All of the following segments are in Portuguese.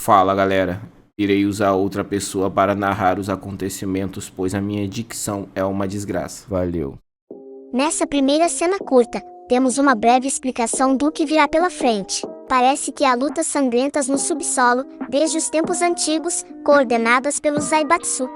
Fala galera, irei usar outra pessoa para narrar os acontecimentos, pois a minha dicção é uma desgraça. Valeu. Nessa primeira cena curta, temos uma breve explicação do que virá pela frente. Parece que há lutas sangrentas no subsolo, desde os tempos antigos, coordenadas pelos Zaibatsu.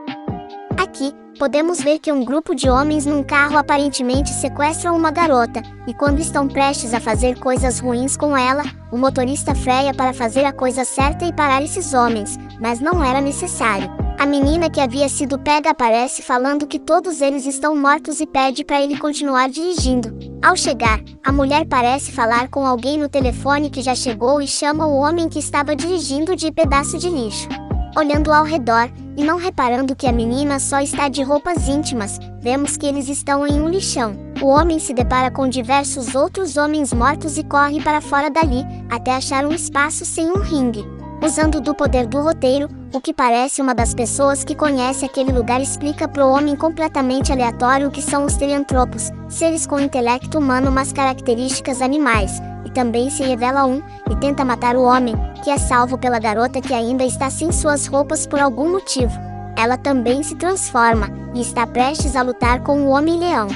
Aqui, podemos ver que um grupo de homens num carro aparentemente sequestram uma garota, e quando estão prestes a fazer coisas ruins com ela, o motorista freia para fazer a coisa certa e parar esses homens, mas não era necessário. A menina que havia sido pega aparece falando que todos eles estão mortos e pede para ele continuar dirigindo. Ao chegar, a mulher parece falar com alguém no telefone que já chegou e chama o homem que estava dirigindo de pedaço de lixo. Olhando ao redor, e não reparando que a menina só está de roupas íntimas, vemos que eles estão em um lixão. O homem se depara com diversos outros homens mortos e corre para fora dali, até achar um espaço sem um ringue. Usando do poder do roteiro, o que parece uma das pessoas que conhece aquele lugar explica pro homem completamente aleatório o que são os Therianthropos, seres com intelecto humano mas características animais, e também se revela e tenta matar o homem, que é salvo pela garota que ainda está sem suas roupas por algum motivo. Ela também se transforma, e está prestes a lutar com o Homem-Leão.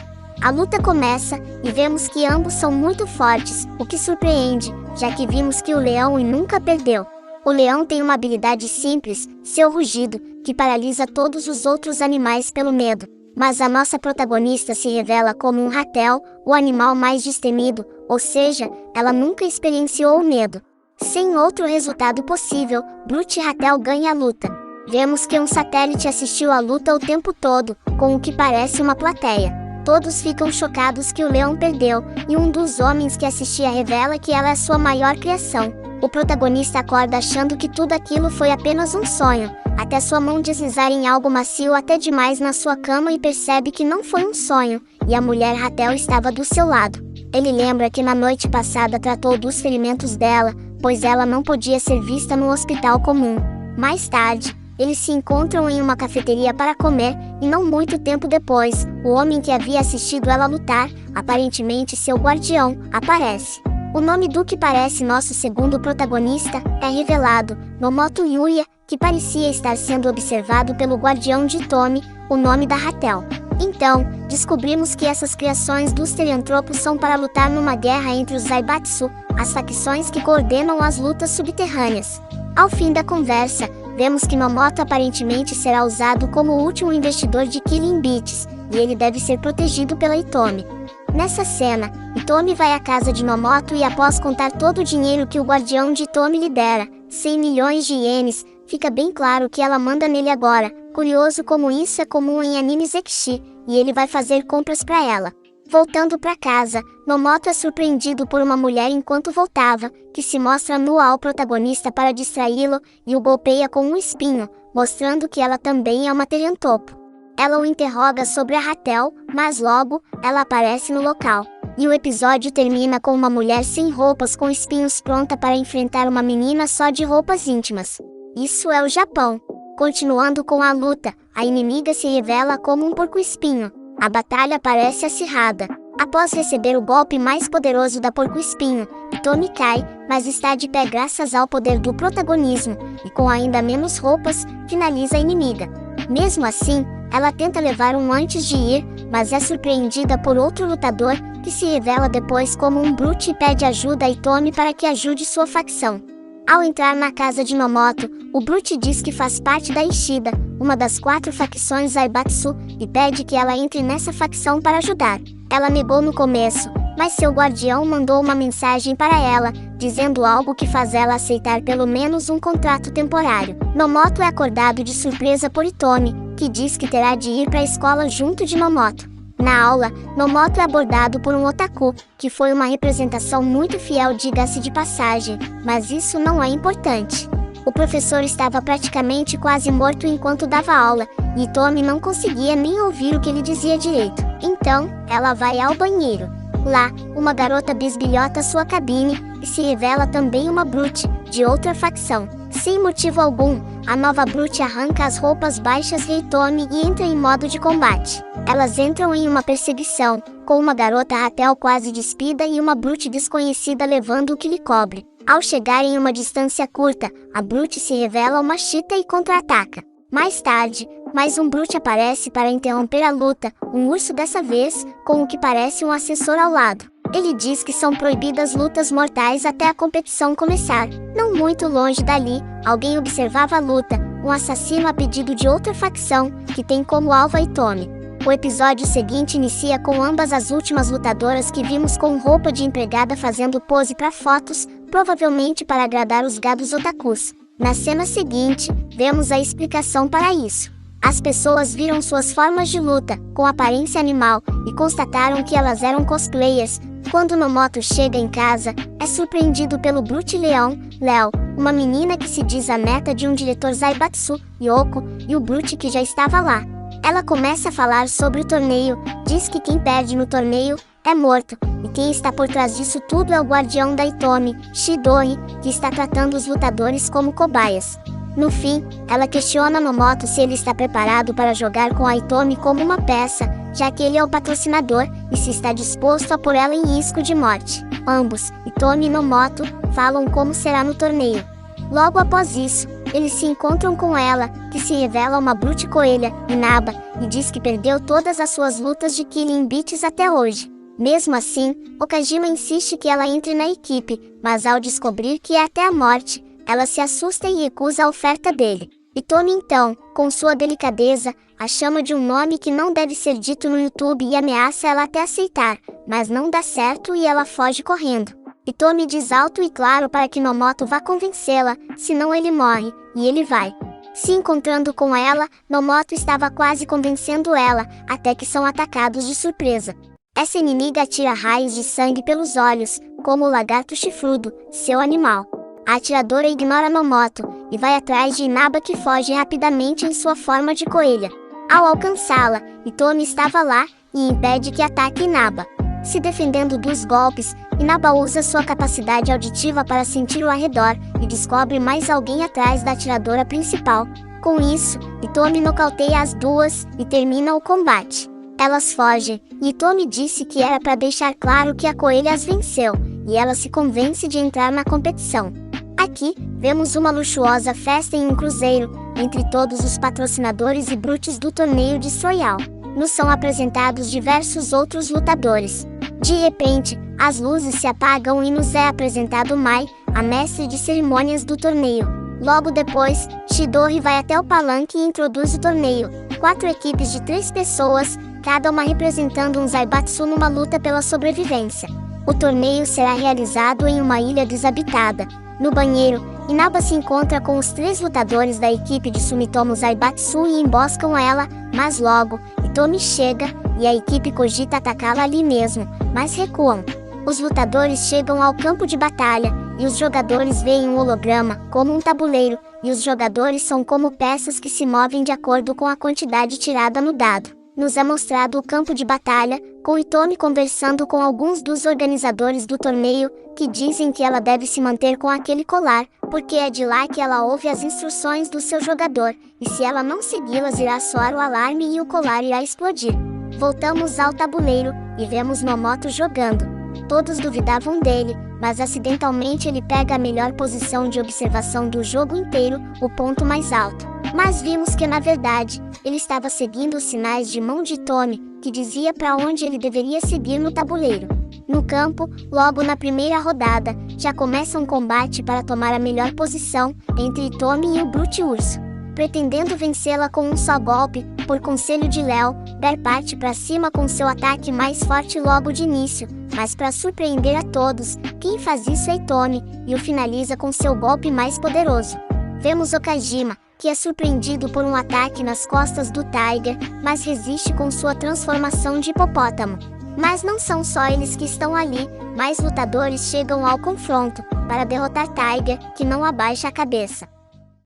A luta começa, e vemos que ambos são muito fortes, o que surpreende, já que vimos que o leão nunca perdeu. O leão tem uma habilidade simples, seu rugido, que paralisa todos os outros animais pelo medo. Mas a nossa protagonista se revela como um ratel, o animal mais destemido, ou seja, ela nunca experienciou o medo. Sem outro resultado possível, Brute Ratel ganha a luta. Vemos que um satélite assistiu à luta o tempo todo, com o que parece uma plateia. Todos ficam chocados que o leão perdeu, e um dos homens que assistia revela que ela é sua maior criação. O protagonista acorda achando que tudo aquilo foi apenas um sonho, até sua mão deslizar em algo macio até demais na sua cama e percebe que não foi um sonho, e a mulher Ratel estava do seu lado. Ele lembra que na noite passada tratou dos ferimentos dela, pois ela não podia ser vista no hospital comum. Mais tarde, eles se encontram em uma cafeteria para comer, e não muito tempo depois, o homem que havia assistido ela lutar, aparentemente seu guardião, aparece. O nome do que parece nosso segundo protagonista é revelado, Nomoto Yuya, que parecia estar sendo observado pelo guardião de Tomi, o nome da Ratel. Então, descobrimos que essas criações dos Therianthropos são para lutar numa guerra entre os Zaibatsu, as facções que coordenam as lutas subterrâneas. Ao fim da conversa, vemos que Nomoto aparentemente será usado como o último investidor de Killing Beats, e ele deve ser protegido pela Hitomi. Nessa cena, Hitomi vai à casa de Nomoto e após contar todo o dinheiro que o guardião de Hitomi lhe dera, 100 milhões de ienes, fica bem claro que ela manda nele agora, curioso como isso é comum em animes Ekshi, e ele vai fazer compras para ela. Voltando para casa, Nomoto é surpreendido por uma mulher enquanto voltava, que se mostra nua ao protagonista para distraí-lo, e o golpeia com um espinho, mostrando que ela também é uma Therianthropo. Ela o interroga sobre a Ratel, mas logo, ela aparece no local. E o episódio termina com uma mulher sem roupas com espinhos pronta para enfrentar uma menina só de roupas íntimas. Isso é o Japão. Continuando com a luta, a inimiga se revela como um porco-espinho. A batalha parece acirrada. Após receber o golpe mais poderoso da porco-espinho, Hitomi cai, mas está de pé graças ao poder do protagonismo, e com ainda menos roupas, finaliza a inimiga. Mesmo assim, ela tenta levar antes de ir, mas é surpreendida por outro lutador, que se revela depois como um Brute e pede ajuda a Hitomi para que ajude sua facção. Ao entrar na casa de Nomoto, o Brute diz que faz parte da Ishida, uma das 4 facções Zaibatsu, e pede que ela entre nessa facção para ajudar. Ela negou no começo, mas seu guardião mandou uma mensagem para ela, dizendo algo que faz ela aceitar pelo menos um contrato temporário. Nomoto é acordado de surpresa por Hitomi, que diz que terá de ir para a escola junto de Nomoto. Na aula, Nomoto é abordado por um otaku, que foi uma representação muito fiel, diga-se de passagem, mas isso não é importante. O professor estava praticamente quase morto enquanto dava aula, e Hitomi não conseguia nem ouvir o que ele dizia direito. Então, ela vai ao banheiro. Lá, uma garota bisbilhota sua cabine, e se revela também uma Brute, de outra facção. Sem motivo algum, a nova Brute arranca as roupas baixas de Hitomi e entra em modo de combate. Elas entram em uma perseguição, com uma garota Ratel quase despida e uma Brute desconhecida levando o que lhe cobre. Ao chegar em uma distância curta, a Brute se revela uma cheetah e contra-ataca. Mais tarde, mais um Brute aparece para interromper a luta, um urso dessa vez, com o que parece um assessor ao lado. Ele diz que são proibidas lutas mortais até a competição começar. Não muito longe dali, alguém observava a luta, um assassino a pedido de outra facção, que tem como alvo a Hitomi. O episódio seguinte inicia com ambas as últimas lutadoras que vimos com roupa de empregada fazendo pose para fotos, provavelmente para agradar os gados otakus. Na cena seguinte, vemos a explicação para isso. As pessoas viram suas formas de luta, com aparência animal, e constataram que elas eram cosplayers. Quando Nomoto chega em casa, é surpreendido pelo Brute Leão, Léo, uma menina que se diz a neta de um diretor Zaibatsu, Yoko, e o Brute que já estava lá. Ela começa a falar sobre o torneio, diz que quem perde no torneio é morto, e quem está por trás disso tudo é o guardião da Hitomi, Chidori, que está tratando os lutadores como cobaias. No fim, ela questiona Nomoto se ele está preparado para jogar com a Hitomi como uma peça, já que ele é o patrocinador, e se está disposto a pôr ela em risco de morte. Ambos, Hitomi e Nomoto, falam como será no torneio. Logo após isso, eles se encontram com ela, que se revela uma Brute coelha, Inaba, e diz que perdeu todas as suas lutas de Killing Beats até hoje. Mesmo assim, Okajima insiste que ela entre na equipe, mas ao descobrir que é até a morte, ela se assusta e recusa a oferta dele. Hitomi então, com sua delicadeza, a chama de um nome que não deve ser dito no YouTube e ameaça ela até aceitar, mas não dá certo e ela foge correndo. Hitomi diz alto e claro para que Nomoto vá convencê-la, senão ele morre, e ele vai. Se encontrando com ela, Nomoto estava quase convencendo ela, até que são atacados de surpresa. Essa inimiga atira raios de sangue pelos olhos, como o lagarto chifrudo, seu animal. A atiradora ignora Nomoto, e vai atrás de Inaba que foge rapidamente em sua forma de coelha. Ao alcançá-la, Hitomi estava lá, e impede que ataque Inaba. Se defendendo dos golpes, Inaba usa sua capacidade auditiva para sentir o arredor, e descobre mais alguém atrás da atiradora principal. Com isso, Hitomi nocauteia as duas, e termina o combate. Elas fogem, e Hitomi disse que era para deixar claro que a coelha as venceu, e ela se convence de entrar na competição. Aqui, vemos uma luxuosa festa em um cruzeiro, entre todos os patrocinadores e brutes do torneio de Royal. Nos são apresentados diversos outros lutadores. De repente, as luzes se apagam e nos é apresentado Mai, a mestre de cerimônias do torneio. Logo depois, Chidori vai até o palanque e introduz o torneio. 4 equipes de 3 pessoas, cada uma representando um Zaibatsu numa luta pela sobrevivência. O torneio será realizado em uma ilha desabitada. No banheiro, Inaba se encontra com os 3 lutadores da equipe de Sumitomo Zaibatsu e emboscam ela, mas logo, Hitomi chega, e a equipe cogita atacá-la ali mesmo, mas recuam. Os lutadores chegam ao campo de batalha, e os jogadores veem um holograma, como um tabuleiro, e os jogadores são como peças que se movem de acordo com a quantidade tirada no dado. Nos é mostrado o campo de batalha, com Hitomi conversando com alguns dos organizadores do torneio, que dizem que ela deve se manter com aquele colar, porque é de lá que ela ouve as instruções do seu jogador, e se ela não segui-las irá soar o alarme e o colar irá explodir. Voltamos ao tabuleiro, e vemos Nomoto jogando. Todos duvidavam dele, mas acidentalmente ele pega a melhor posição de observação do jogo inteiro, o ponto mais alto. Mas vimos que na verdade, ele estava seguindo os sinais de mão de Hitomi, que dizia para onde ele deveria seguir no tabuleiro. No campo, logo na primeira rodada, já começa um combate para tomar a melhor posição, entre Hitomi e o Brute Urso. Pretendendo vencê-la com um só golpe, por conselho de Léo, Bear parte para cima com seu ataque mais forte logo de início, mas para surpreender a todos, quem faz isso é Hitomi, e o finaliza com seu golpe mais poderoso. Vemos Okajima, que é surpreendido por um ataque nas costas do Tiger, mas resiste com sua transformação de hipopótamo. Mas não são só eles que estão ali, mais lutadores chegam ao confronto, para derrotar Tiger, que não abaixa a cabeça.